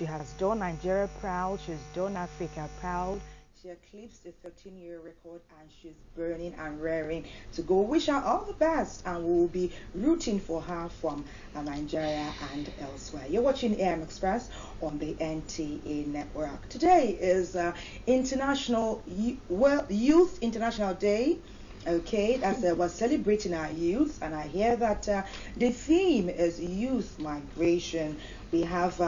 She has done Nigeria proud. She's done Africa proud. She eclipsed the 13-year record and she's burning and raring to go. Wish her all the best and we'll be rooting for her from Nigeria and elsewhere. You're watching AM Express on the NTA network. Today is Youth International Day. Okay, we're celebrating our youth, and I hear that the theme is youth migration. We have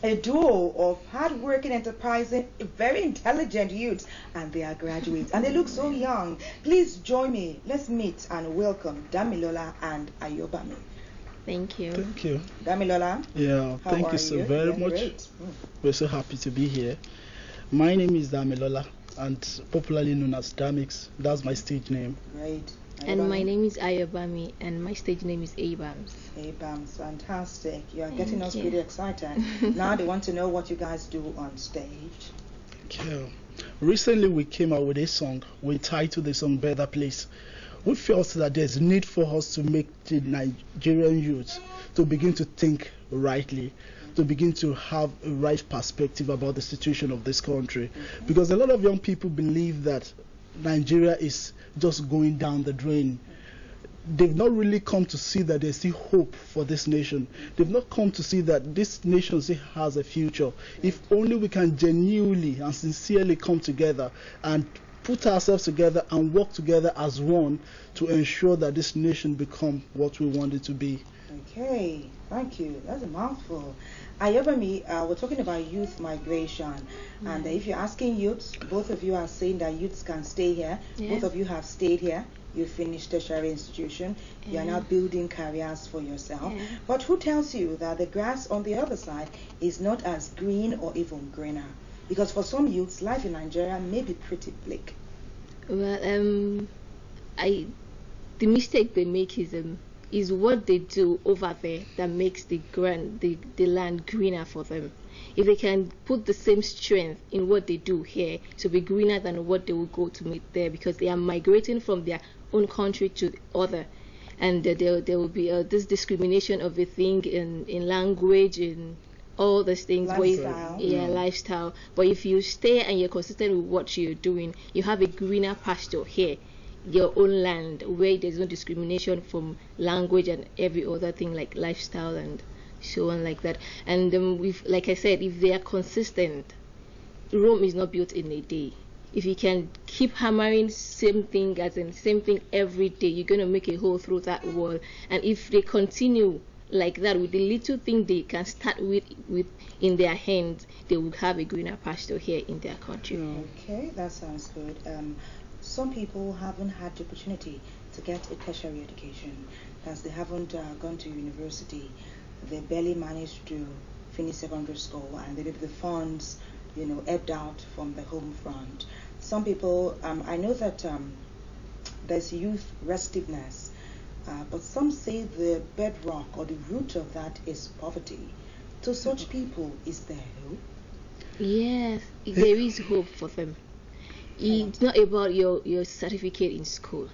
a duo of hard-working, enterprising, very intelligent youths, and they are graduates, and they look so young. Please join me. Let's meet and welcome Damilola and Haybahms. Thank you. Thank you. Damilola. Yeah, thank you so very much. Great. We're so happy to be here. My name is Damilola, and popularly known as Damix. That's my stage name. Great. And my name is Haybahms, and my stage name is Haybahms. Haybahms, fantastic. You are getting us pretty excited. Now they want to know what you guys do on stage. Thank you. Recently we came out with a song. We titled the song Better Place. We felt that there's a need for us to make the Nigerian youth to begin to think rightly, to begin to have a right perspective about the situation of this country. Because a lot of young people believe that Nigeria is just going down the drain. They've not really come to see that there's still hope for this nation. They've not come to see that this nation still has a future. If only we can genuinely and sincerely come together and put ourselves together and work together as one to ensure that this nation become what we want it to be. Okay, thank you. That's a mouthful. Haybahms, we're talking about youth migration, and if you're asking youths, both of you are saying that youths can stay here. Both of you have stayed here. You finished tertiary institution. You are now building careers for yourself. But who tells you that the grass on the other side is not as green or even greener? Because for some youths, life in Nigeria may be pretty bleak. Well, the mistake they make is what they do over there that makes the land greener for them. If they can put the same strength in what they do here to be greener than what they will go to meet there, because they are migrating from their own country to the other, and there will be this discrimination of a thing in language, in all those things. Lifestyle. Lifestyle. But if you stay and you're consistent with what you're doing, you have a greener pasture here, your own land, where there's no discrimination from language and every other thing like lifestyle and so on like that. And like I said, if they are consistent, Rome is not built in a day. If you can keep hammering same thing every day, you're going to make a hole through that wall. And if they continue like that with the little thing they can start with in their hands, they will have a greener pasture here in their country. Okay, that sounds good. Some people haven't had the opportunity to get a tertiary education, as they haven't gone to university. They barely managed to finish secondary school, and the funds, ebbed out from the home front. Some people, I know that there's youth restiveness, but some say the bedrock or the root of that is poverty. To such people, is there hope? Yes, there is hope for them. It's not about your certificate in school.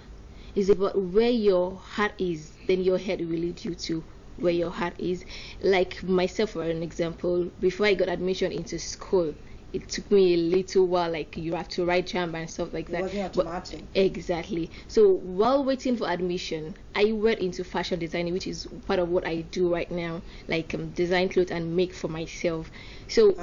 It's about where your heart is, then your head will lead you to where your heart is. Like myself, for an example, before I got admission into school, it took me a little while, like you have to write JAMB and stuff like that. It wasn't automatic. Exactly. So while waiting for admission, I went into fashion designing, which is part of what I do right now, like design clothes and make for myself. So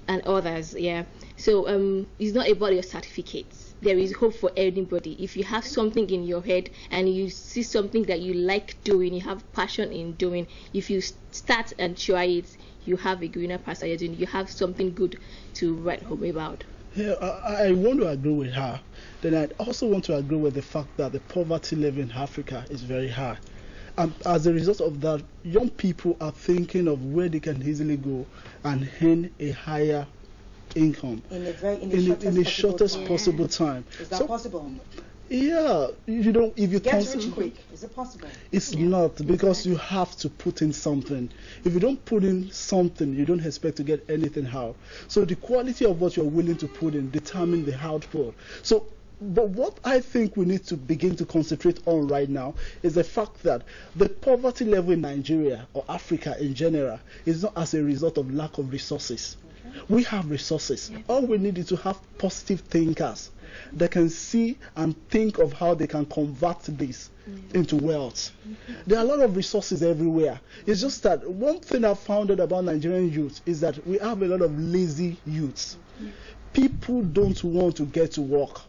and others, yeah. So it's not about your certificates. There is hope for anybody. If you have something in your head and you see something that you like doing, you have passion in doing, if you start and try it, you have a greener pasture, and you have something good to write home about. Yeah, I want to agree with her. Then I also want to agree with the fact that the poverty level in Africa is very high. And as a result of that, young people are thinking of where they can easily go and earn a higher income in the shortest possible time. Is that possible? Yeah, if you get rich quick, is it possible? It's not, because you have to put in something. If you don't put in something, you don't expect to get anything out. So the quality of what you're willing to put in determines the output. So But what I think we need to begin to concentrate on right now is the fact that the poverty level in Nigeria or Africa in general is not as a result of lack of resources. We have resources. All we need is to have positive thinkers that can see and think of how they can convert this into wealth. There are a lot of resources everywhere. It's just that one thing I've found out about Nigerian youth is that we have a lot of lazy youths. People don't want to get to work.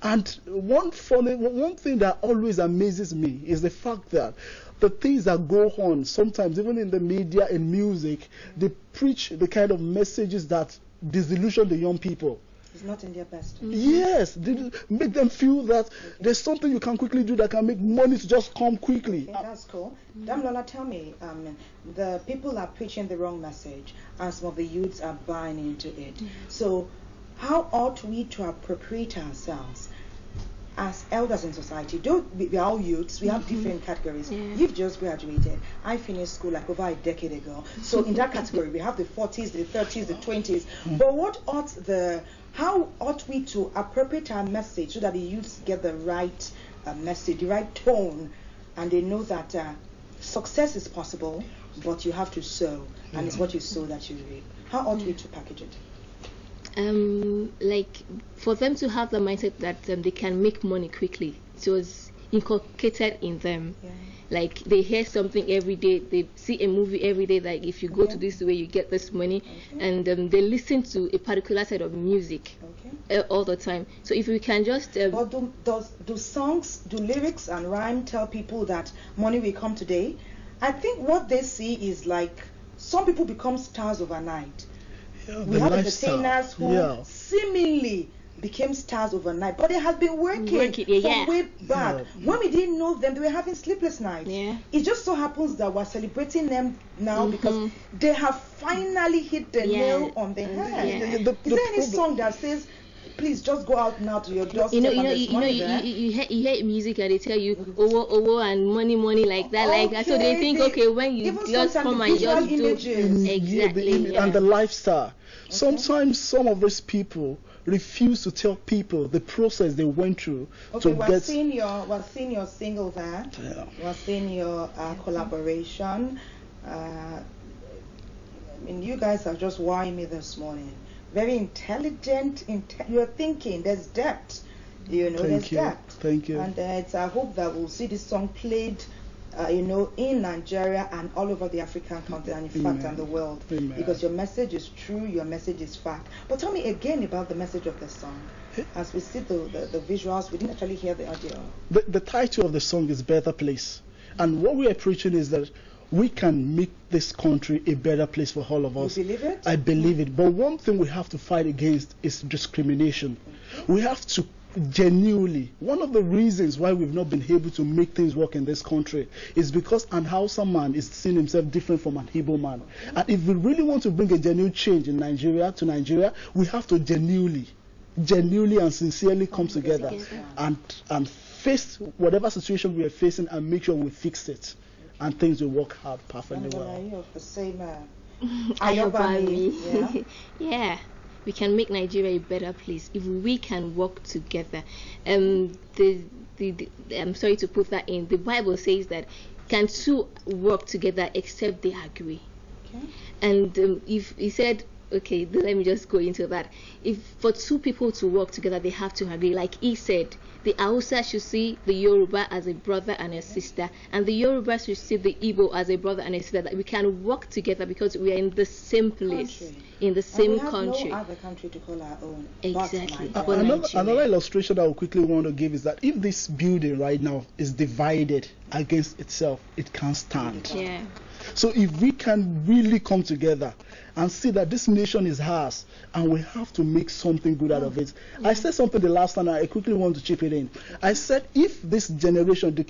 And one thing that always amazes me is the fact that the things that go on, sometimes even in the media and music, they preach the kind of messages that disillusion the young people. It's not in their best. Yes, they make them feel that there's something you can quickly do that can make money to just come quickly. Okay, that's cool. Damlola, tell me, the people are preaching the wrong message, and some of the youths are buying into it. So, how ought we to appropriate ourselves as elders in society? We are all youths, we have different categories. You've just graduated. I finished school like over a decade ago. So in that category, we have the 40s, the 30s, the 20s. But how ought we to appropriate our message so that the youths get the right message, the right tone, and they know that success is possible, but you have to sow, and it's what you sow that you reap. How ought we to package it? Like for them to have the mindset that they can make money quickly. It was inculcated in them. Like they hear something every day, they see a movie every day, like if you go to this way you get this money, and they listen to a particular set of music all the time. So if we can just but do lyrics and rhyme tell people that money will come today? I think what they see is like some people become stars overnight. We have entertainers who seemingly became stars overnight, but they had been working from way back. When we didn't know them, they were having sleepless nights. It just so happens that we're celebrating them now because they have finally hit the nail on the head. Is there any song that says, please just go out now to your doorstep? You hear music and they tell you oh and money like that, so they think when you just come and just do exactly and the lifestyle. Sometimes some of these people refuse to tell people the process they went through to we're get. Seeing your single there. We're seeing your collaboration. I mean, you guys are just wowing me this morning. Very intelligent. You're thinking. There's depth. There's depth. Thank you. And I hope that we'll see this song played, in Nigeria and all over the African continent, in fact, and the world. Because your message is true, your message is fact. But tell me again about the message of the song. As we see the visuals, we didn't actually hear the audio. The title of the song is Better Place. And what we are preaching is that we can make this country a better place for all of us. You believe it? I believe it. But one thing we have to fight against is discrimination. We have to genuinely, one of the reasons why we've not been able to make things work in this country is because an Hausa man is seeing himself different from an Igbo man. And if we really want to bring a genuine change in Nigeria, we have to genuinely and sincerely come together and face whatever situation we are facing and make sure we fix it, and things will work out perfectly well. You're the same. Yeah. We can make Nigeria a better place if we can work together. I'm sorry to put that in. The Bible says that can two work together except they agree. And if he said, let me just go into that. If for two people to work together, they have to agree. Like he said, the Hausa should see the Yoruba as a brother and a sister, and the Yoruba should see the Igbo as a brother and a sister. That we can work together because we are in the same place, in the same country. We have no other country to call our own. Exactly. Another illustration I would quickly want to give is that if this building right now is divided against itself, it can't stand. So if we can really come together and see that this nation is ours and we have to make something good out of it. I said something the last time, I quickly want to chip it in. I said if this generation, the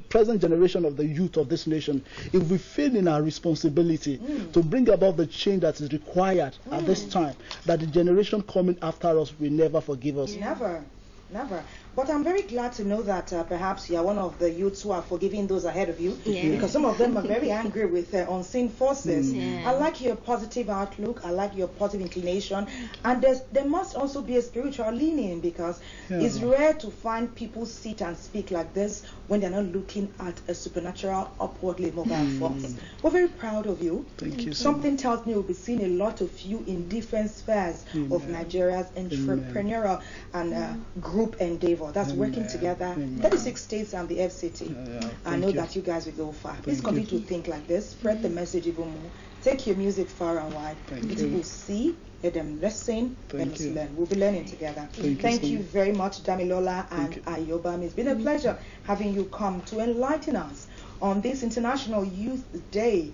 present generation of the youth of this nation, if we fail in our responsibility to bring about the change that is required at this time, that the generation coming after us will never forgive us. Never. But I'm very glad to know that perhaps you are one of the youths who are forgiving those ahead of you, Yeah. because some of them are very angry with unseen forces. Yeah. I like your positive outlook. I like your positive inclination, and there must also be a spiritual leaning, because it's rare to find people sit and speak like this when they're not looking at a supernatural, upwardly mobile force. We're very proud of you. Thank you. Something tells me we'll be seeing a lot of you in different spheres of Nigeria's entrepreneurial and group endeavor. That's working together. 36 states and the FCT. I know that you guys will go far. Please continue to think like this. Spread the message even more. Take your music far and wide. People see, let them listen, let us learn. We'll be learning together. Thank you very much, Damilola and Haybahms. It's been a pleasure having you come to enlighten us on this International Youth Day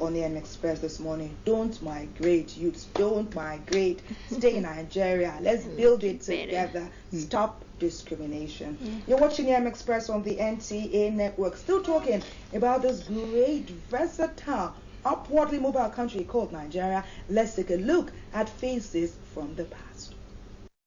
on the Express this morning. Don't migrate, youths. Don't migrate. Stay in Nigeria. Let's build it together. Stop discrimination. You're watching the Express on the NTA network. Still talking about this great, versatile, upwardly mobile country called Nigeria. Let's take a look at faces from the past.